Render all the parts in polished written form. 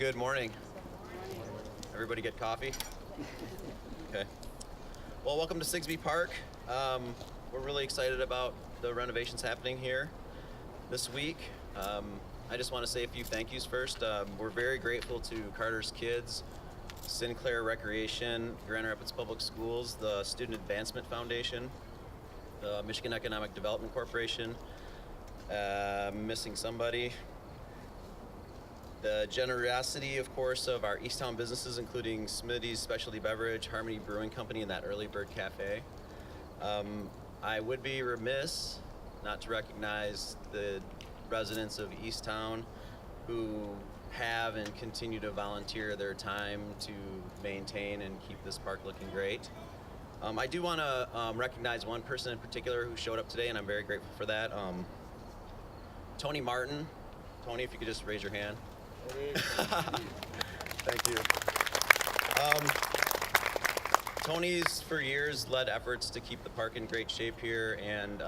Good morning. Everybody get coffee? Okay. Well, welcome to Sigsbee Park. We're really excited about the renovations happening here this week. I just want to say a few thank yous first. We're very grateful to Carter's Kids, Sinclair Recreation, Grand Rapids Public Schools, the Student Advancement Foundation, the Michigan Economic Development Corporation, missing somebody. The generosity, of course, of our Easttown businesses, including Smitty's Specialty Beverage, Harmony Brewing Company, and that Early Bird Cafe. I would be remiss not to recognize the residents of Easttown who have and continue to volunteer their time to maintain and keep this park looking great. I do want to recognize one person in particular who showed up today, and I'm very grateful for that. Tony Martin. Tony, if you could just raise your hand. Thank you. Tony's for years led efforts to keep the park in great shape here, and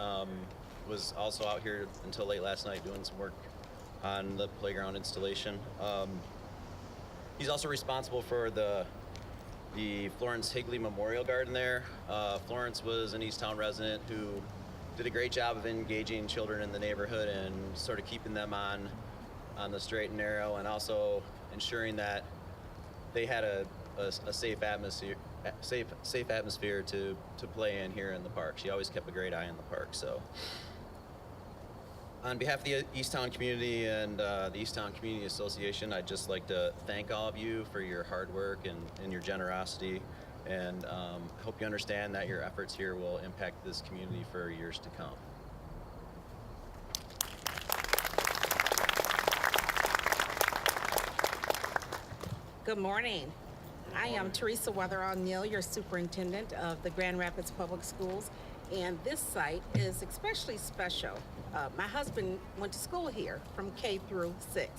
was also out here until late last night doing some work on the playground installation. He's also responsible for the Florence Higley Memorial Garden there. Florence was an Easttown resident who did a great job of engaging children in the neighborhood and sort of keeping them on the straight and narrow, and also ensuring that they had a safe atmosphere to play in here in the park. She always kept a great eye on the park. So on behalf of the Easttown community and the Easttown Community Association, I'd just like to thank all of you for your hard work and your generosity, and I hope you understand that your efforts here will impact this community for years to come. Good morning. I am Teresa Weatherall Neal, your superintendent of the Grand Rapids Public Schools, and this site is especially special. My husband went to school here from K through 6,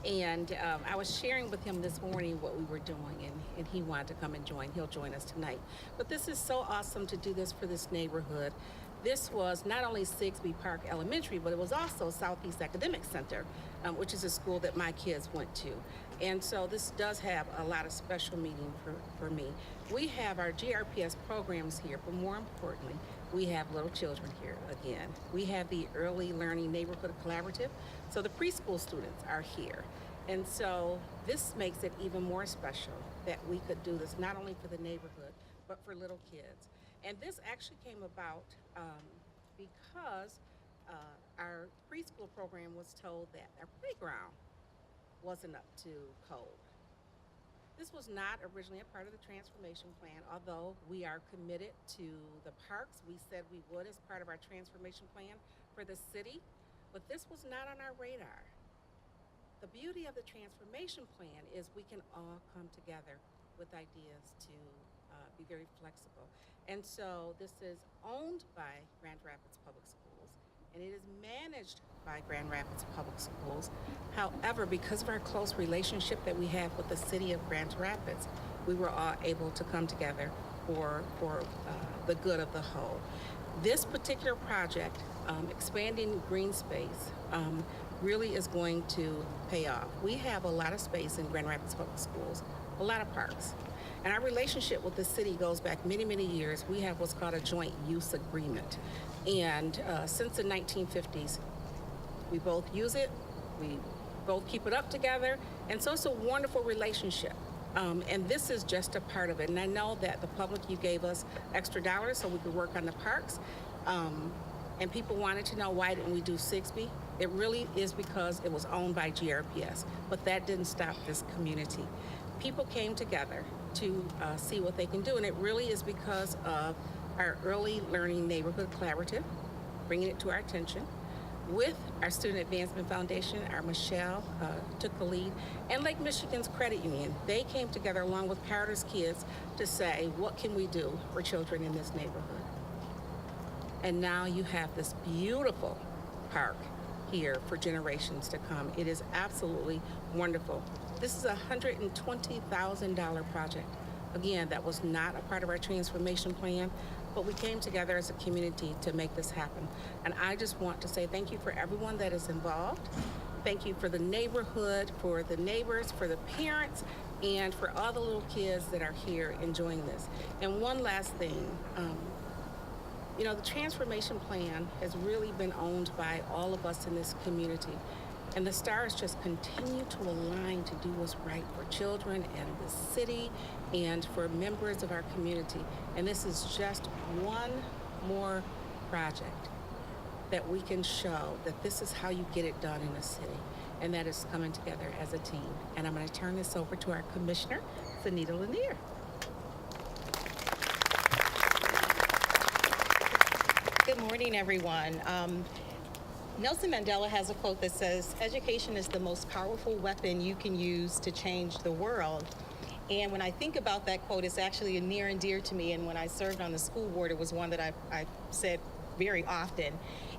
and I was sharing with him this morning what we were doing, and he wanted to come and join. He'll join us tonight. But this is so awesome to do this for this neighborhood. This was not only Sigsbee Park Elementary, but it was also Southeast Academic Center, which is a school that my kids went to. And so this does have a lot of special meaning for me. We have our GRPS programs here, but more importantly, we have little children here again. We have the Early Learning Neighborhood Collaborative, so the preschool students are here. And so this makes it even more special that we could do this not only for the neighborhood, but for little kids. And this actually came about because our preschool program was told that our playground wasn't up to code. This was not originally a part of the transformation plan, although we are committed to the parks. We said we would as part of our transformation plan for the city, but this was not on our radar. The beauty of the transformation plan is we can all come together with ideas to be very flexible. And so this is owned by Grand Rapids Public Schools, and it is managed by Grand Rapids Public Schools. However, because of our close relationship that we have with the city of Grand Rapids, we were all able to come together for the good of the whole. This particular project, expanding green space, really is going to pay off. We have a lot of space in Grand Rapids Public Schools, a lot of parks. And our relationship with the city goes back many, many years. We have what's called a joint use agreement. And since the 1950s, we both use it, we both keep it up together, and so it's a wonderful relationship. And this is just a part of it. And I know that the public, you gave us extra dollars so we could work on the parks. And people wanted to know, why didn't we do Sigsbee? It really is because it was owned by GRPS, but that didn't stop this community. People came together to see what they can do, and it really is because of our Early Learning Neighborhood Collaborative, bringing it to our attention. With our Student Advancement Foundation, our Michele took the lead, and Lake Michigan's Credit Union. They came together along with Carter's Kids to say, what can we do for children in this neighborhood? And now you have this beautiful park here for generations to come. It is absolutely wonderful. This is a $120,000 project. Again, that was not a part of our transformation plan, but we came together as a community to make this happen. And I just want to say thank you for everyone that is involved. Thank you for the neighborhood, for the neighbors, for the parents, and for all the little kids that are here enjoying this. And one last thing, you know, the transformation plan has really been owned by all of us in this community. And the stars just continue to align to do what's right for children and the city and for members of our community. And this is just one more project that we can show that this is how you get it done in a city, and that is coming together as a team. And I'm going to turn this over to our commissioner, Sunita Lanier. Good morning, everyone. Nelson Mandela has a quote that says, "Education is the most powerful weapon you can use to change the world." And when I think about that quote, it's actually near and dear to me. And when I served on the school board, it was one that I said very often.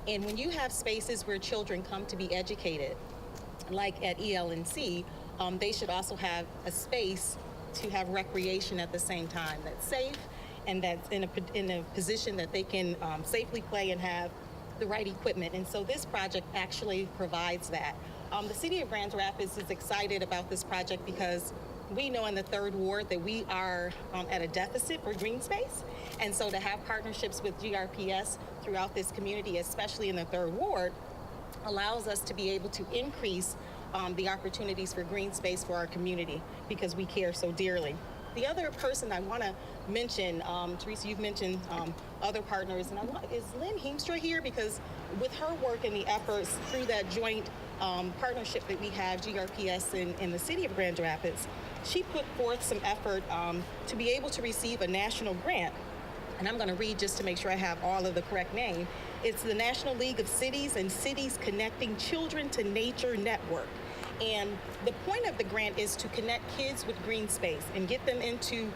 And when you have spaces where children come to be educated, like at ELNC, they should also have a space to have recreation at the same time that's safe and that's in a position that they can safely play and have the right equipment. And so this project actually provides that. The city of Grand Rapids is excited about this project because we know in the 3rd Ward that we are at a deficit for green space. And so to have partnerships with GRPS throughout this community, especially in the 3rd Ward, allows us to be able to increase the opportunities for green space for our community because we care so dearly. The other person I want to mention, Teresa, you've mentioned other partners, and is Lynn Heemstra here? Because with her work and the efforts through that joint partnership that we have, GRPS in the city of Grand Rapids, she put forth some effort to be able to receive a national grant. And I'm going to read just to make sure I have all of the correct name. It's the National League of Cities and Cities Connecting Children to Nature Network. And the point of the grant is to connect kids with green space and get them into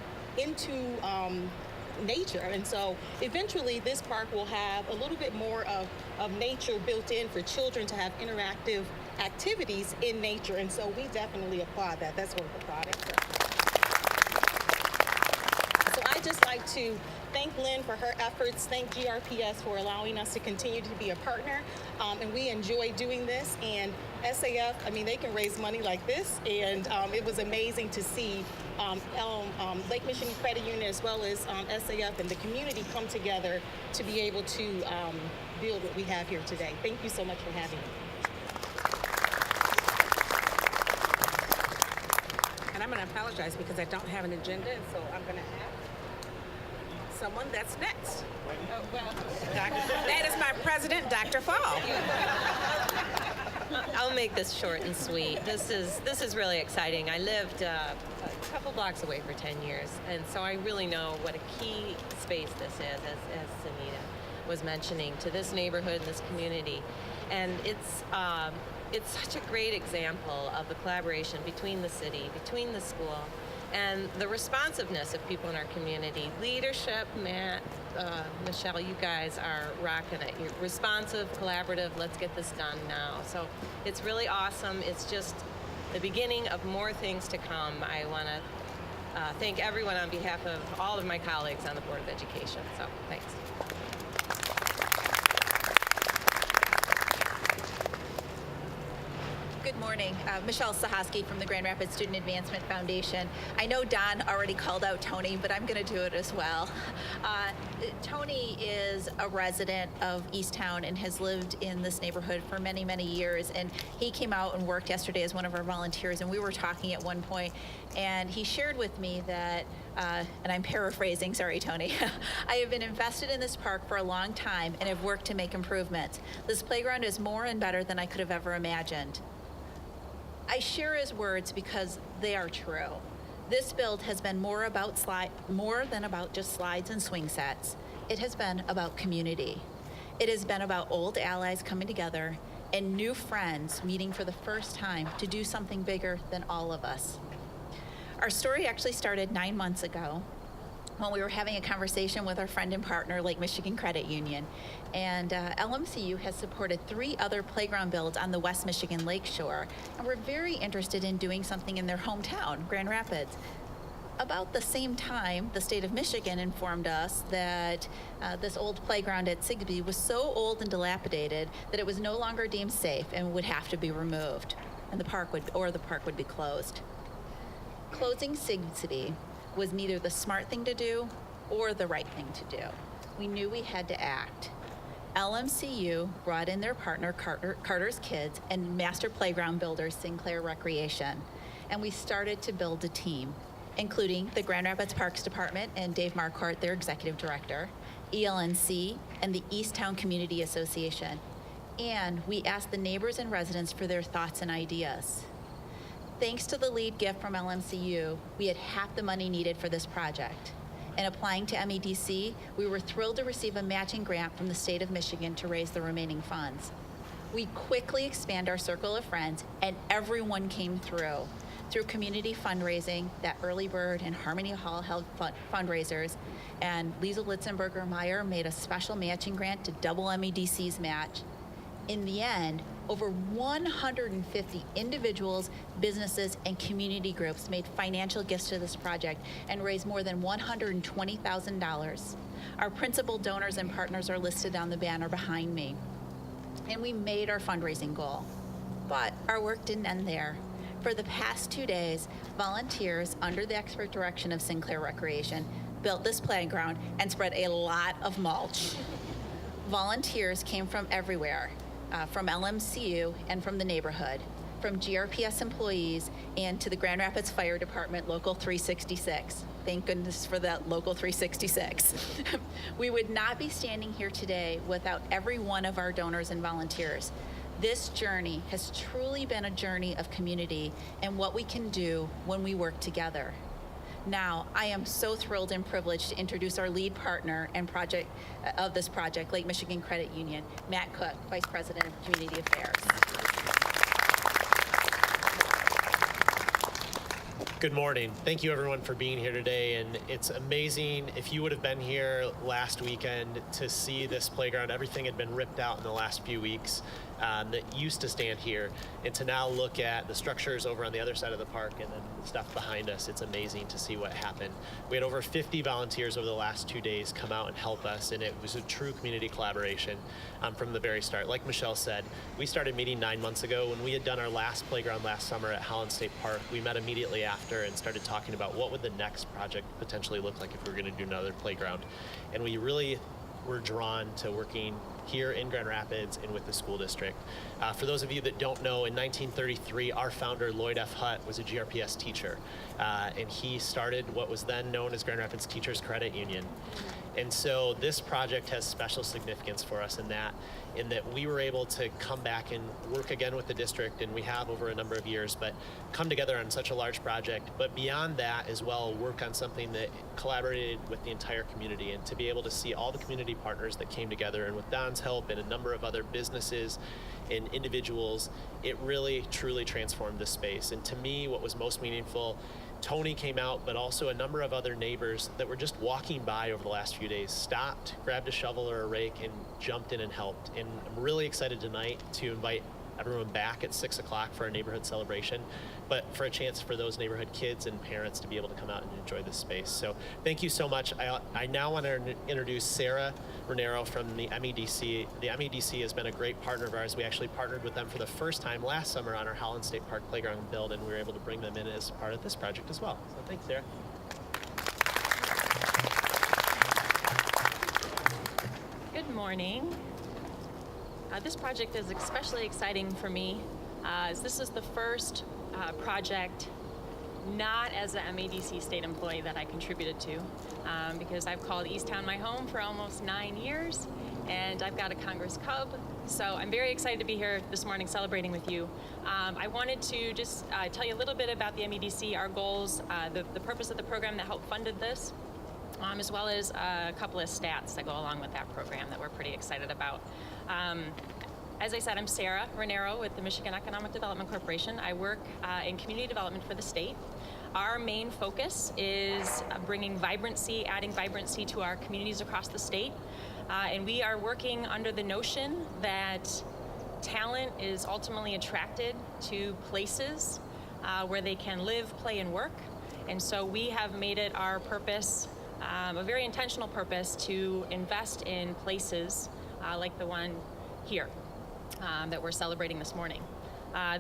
nature. And so eventually this park will have a little bit more of nature built in for children to have interactive activities in nature. And so we definitely applaud that. That's worth applauding. So I'd just like to thank Lynn for her efforts, thank GRPS for allowing us to continue to be a partner, and we enjoy doing this. And SAF, I mean, they can raise money like this, and it was amazing to see Lake Michigan Credit Union as well as SAF and the community come together to be able to build what we have here today. Thank you so much for having me. And I'm going to apologize because I don't have an agenda, and so I'm going to ask someone that's next. Oh, well. That is my president, Dr. Fall. I'll make this short and sweet. This is really exciting. I lived a couple blocks away for 10 years, and so I really know what a key space this is, as Sunita was mentioning, to this neighborhood and this community. And it's such a great example of the collaboration between the city, between the school, and the responsiveness of people in our community. Leadership, Matt, Michelle, you guys are rocking it. You're responsive, collaborative, let's get this done now. So it's really awesome. It's just the beginning of more things to come. I want to thank everyone on behalf of all of my colleagues on the Board of Education. So thanks. Good morning. Michele Sahrsky from the Grand Rapids Student Advancement Foundation. I know Don already called out Tony, but I'm going to do it as well. Tony is a resident of Easttown and has lived in this neighborhood for many, many years. And he came out and worked yesterday as one of our volunteers, and we were talking at one point, and he shared with me that, and I'm paraphrasing, sorry, Tony, I have been invested in this park for a long time and have worked to make improvements. This playground is more and better than I could have ever imagined. I share his words because they are true. This build has been more than about just slides and swing sets. It has been about community. It has been about old allies coming together and new friends meeting for the first time to do something bigger than all of us. Our story actually started 9 months ago when we were having a conversation with our friend and partner, Lake Michigan Credit Union. And LMCU has supported 3 other playground builds on the West Michigan Lake Shore. And we're very interested in doing something in their hometown, Grand Rapids. about the same time, the state of Michigan informed us that this old playground at Sigsbee was so old and dilapidated that it was no longer deemed safe and would have to be removed, and the park would be closed. Closing Sigsbee was neither the smart thing to do or the right thing to do. We knew we had to act. LMCU brought in their partner, Carter's Kids, and master playground builder, Sinclair Recreation, and we started to build a team, including the Grand Rapids Parks Department and Dave Marquardt, their executive director, ELNC, and the Easttown Community Association. And we asked the neighbors and residents for their thoughts and ideas. Thanks to the lead gift from LMCU, we had half the money needed for this project. And applying to MEDC, we were thrilled to receive a matching grant from the state of Michigan to raise the remaining funds. We quickly expand our circle of friends, and everyone came through community fundraising that Early Bird and Harmony Hall held fundraisers, and Liesl Litzenberger Meyer made a special matching grant to double MEDC's match. In the end, over 150 individuals, businesses, and community groups made financial gifts to this project and raised more than $120,000. Our principal donors and partners are listed on the banner behind me. And we made our fundraising goal. But our work didn't end there. For the past 2 days, volunteers, under the expert direction of Sinclair Recreation, built this playground and spread a lot of mulch. Volunteers came from everywhere, from LMCU and from the neighborhood, from GRPS employees and to the Grand Rapids Fire Department Local 366. Thank goodness for that Local 366. We would not be standing here today without every one of our donors and volunteers. This journey has truly been a journey of community and what we can do when we work together. Now, I am so thrilled and privileged to introduce our lead partner and project of this project, Lake Michigan Credit Union, Matt Cook, Vice President of Community Affairs. Good morning. Thank you everyone for being here today, and it's amazing. If you would have been here last weekend to see this playground, everything had been ripped out in the last few weeks that used to stand here, and to now look at the structures over on the other side of the park and then the stuff behind us, it's amazing to see what happened. We had over 50 volunteers over the last 2 days come out and help us, and it was a true community collaboration from the very start. Like Michelle said, we started meeting 9 months ago. When we had done our last playground last summer at Holland State Park, we met immediately after and started talking about what would the next project potentially look like if we were going to do another playground. And we really were drawn to working here in Grand Rapids and with the school district. For those of you that don't know, in 1933, our founder, Lloyd F. Hutt, was a GRPS teacher. And he started what was then known as Grand Rapids Teachers Credit Union. And so this project has special significance for us in that we were able to come back and work again with the district, and we have over a number of years, but come together on such a large project. But beyond that as well, work on something that collaborated with the entire community, and to be able to see all the community partners that came together, and with Don's help and a number of other businesses and individuals, it really truly transformed this space. And to me, what was most meaningful, Tony came out, but also a number of other neighbors that were just walking by over the last few days, stopped, grabbed a shovel or a rake, and jumped in and helped. And I'm really excited tonight to invite everyone back at 6 o'clock for our neighborhood celebration, but for a chance for those neighborhood kids and parents to be able to come out and enjoy this space. So thank you so much. I now want to introduce Sarah Romero from the MEDC. The MEDC has been a great partner of ours. We actually partnered with them for the first time last summer on our Holland State Park playground build, and we were able to bring them in as part of this project as well. So thanks, Sarah. Good morning. This project is especially exciting for me, as this is the first project not as an MEDC state employee that I contributed to, because I've called Easttown my home for almost 9 years, and I've got a Congress Cub, so I'm very excited to be here this morning celebrating with you. I wanted to just tell you a little bit about the MEDC, our goals, the purpose of the program that helped funded this, as well as a couple of stats that go along with that program that we're pretty excited about. As I said, I'm Sarah Romero with the Michigan Economic Development Corporation. I work in community development for the state. Our main focus is bringing vibrancy, adding vibrancy to our communities across the state. And we are working under the notion that talent is ultimately attracted to places where they can live, play, and work. And so we have made it our purpose, a very intentional purpose, to invest in places like the one here that we're celebrating this morning.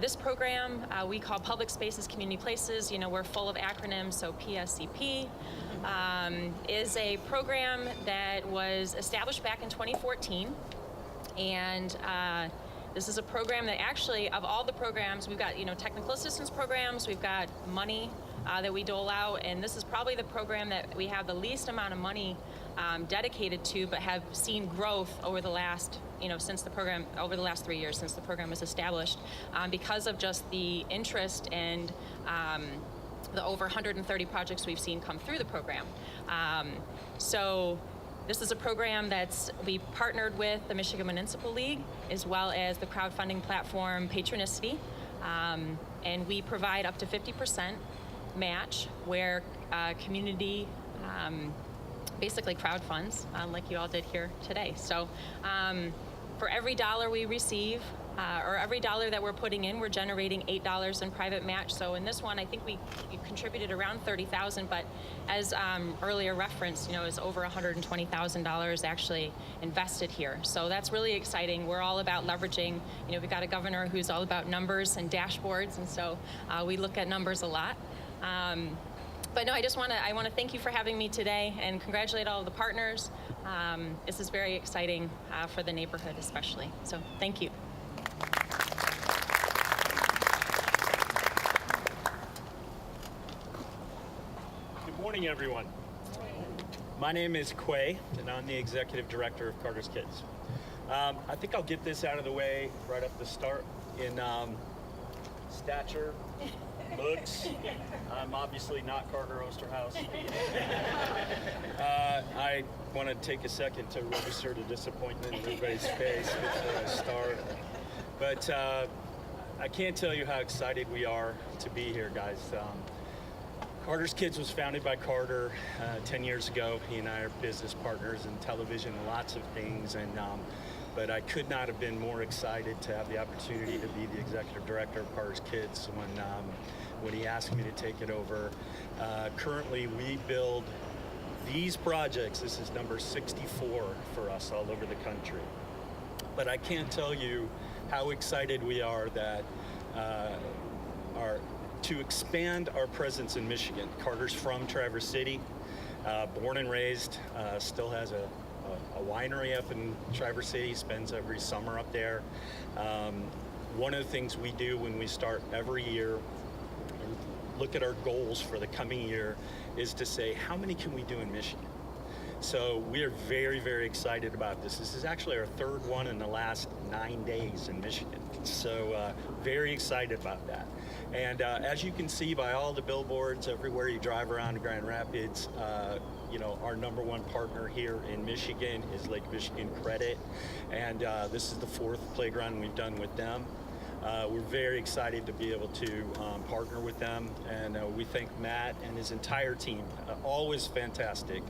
This program we call Public Spaces, Community Places. You know, we're full of acronyms, so PSCP is a program that was established back in 2014. And this is a program that actually, of all the programs, we've got, you know, technical assistance programs, we've got money that we dole out, and this is probably the program that we have the least amount of money dedicated to, but have seen growth over the last, you know, over the last 3 years since the program was established, because of just the interest and the over 130 projects we've seen come through the program. So this is a program we partnered with the Michigan Municipal League as well as the crowdfunding platform Patronicity, and we provide up to 50% match where community basically crowdfunds, like you all did here today. So for every dollar we receive, or every dollar that we're putting in, we're generating $8 in private match. So in this one, I think we contributed around $30,000, but as earlier referenced, you know, is over $120,000 actually invested here. So that's really exciting. We're all about leveraging. You know, we've got a governor who's all about numbers and dashboards, and so we look at numbers a lot. But no, I want to thank you for having me today and congratulate all of the partners. This is very exciting for the neighborhood especially. So thank you. Good morning, everyone. My name is Quay, and I'm the executive director of Carter's Kids. I think I'll get this out of the way right up the start. In stature, looks, I'm obviously not Carter Osterhaus. I want to take a second to register the disappointment in everybody's face before I start. But I can't tell you how excited we are to be here, guys. Carter's Kids was founded by Carter 10 years ago. He and I are business partners in television, lots of things, and but I could not have been more excited to have the opportunity to be the executive director of Carter's Kids when he asked me to take it over. Currently, we build these projects. This is number 64 for us all over the country. But I can't tell you how excited we are that to expand our presence in Michigan. Carter's from Traverse City, born and raised, still has a winery up in Traverse City, spends every summer up there. One of the things we do when we start every year and look at our goals for the coming year is to say, how many can we do in Michigan? So we are very, very excited about this. This is actually our third one in the last 9 days in Michigan. So very excited about that. And as you can see by all the billboards everywhere you drive around Grand Rapids, you know, our number one partner here in Michigan is Lake Michigan Credit. And this is the fourth playground we've done with them. We're very excited to be able to partner with them, and we thank Matt and his entire team, always fantastic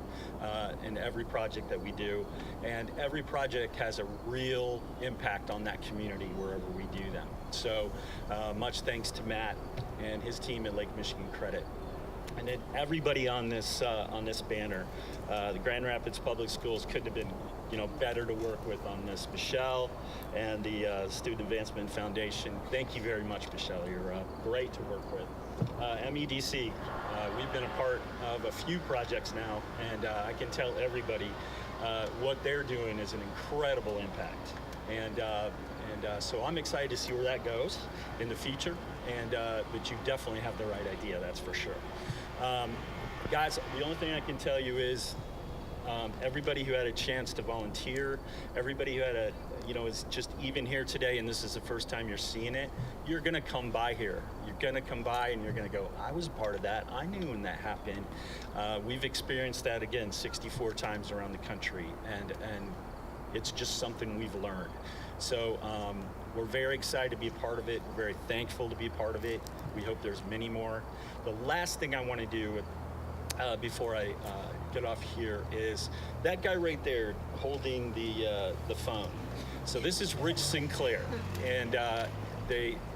in every project that we do, and every project has a real impact on that community wherever we do them. So much thanks to Matt and his team at Lake Michigan Credit. And then everybody on this banner, the Grand Rapids Public Schools couldn't have been, you know, better to work with on this. Michele and the Student Advancement Foundation. Thank you very much, Michele. You're great to work with. MEDC, we've been a part of a few projects now, and I can tell everybody what they're doing is an incredible impact. And so I'm excited to see where that goes in the future. And but you definitely have the right idea, that's for sure. Guys, the only thing I can tell you is everybody who had a chance to volunteer, everybody who had is just even here today, and this is the first time you're seeing it, you're gonna come by here. You're gonna come by and you're gonna go, I was a part of that. I knew when that happened. We've experienced that again 64 times around the country, and it's just something we've learned. So we're very excited to be a part of it. We're very thankful to be a part of it. We hope there's many more. The last thing I want to do before I get off here is that guy right there holding the phone. So this is Rich Sinclair, and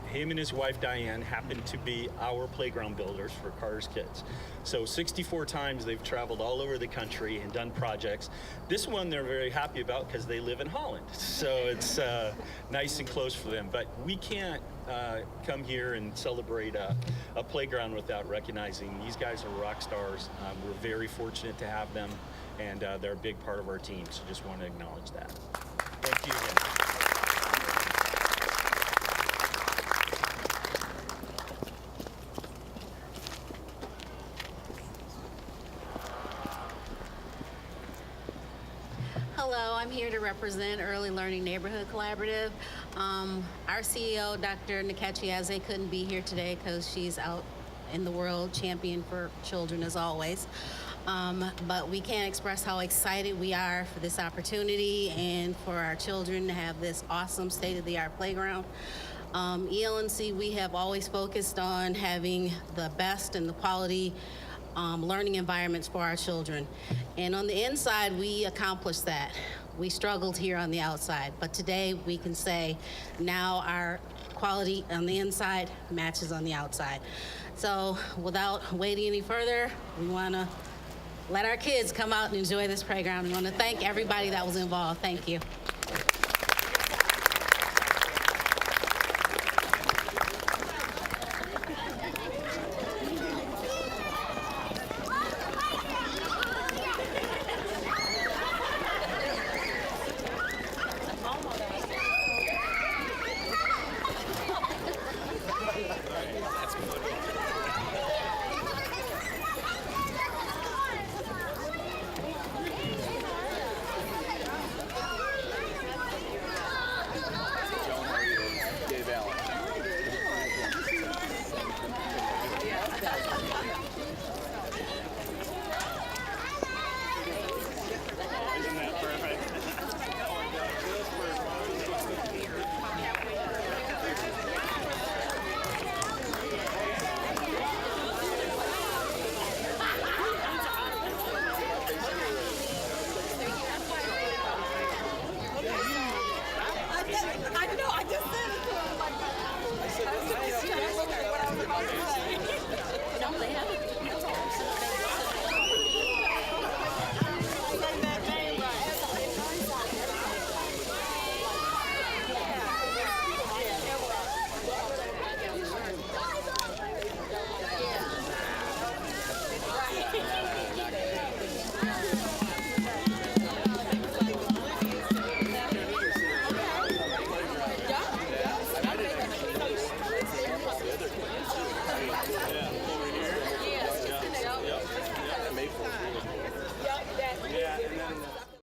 him and his wife Diane happen to be our playground builders for Carter's kids. So 64 times they've traveled all over the country and done projects. This one they're very happy about because they live in Holland, so it's nice and close for them. But we can't come here and celebrate a playground without recognizing these guys are rock stars. We're very fortunate to have them, and they're a big part of our team, so just want to acknowledge that. Thank you again. Hello, I'm here to represent Early Learning Neighborhood Collaborative. Our CEO, Dr. Nkechi couldn't be here today because she's out in the world champion for children as always. But we can't express how excited we are for this opportunity and for our children to have this awesome state-of-the-art playground. ELNC, we have always focused on having the best and the quality learning environments for our children. And on the inside, we accomplished that. We struggled here on the outside, but today we can say now our quality on the inside matches on the outside. So without waiting any further, we want to let our kids come out and enjoy this playground. We want to thank everybody that was involved. Thank you.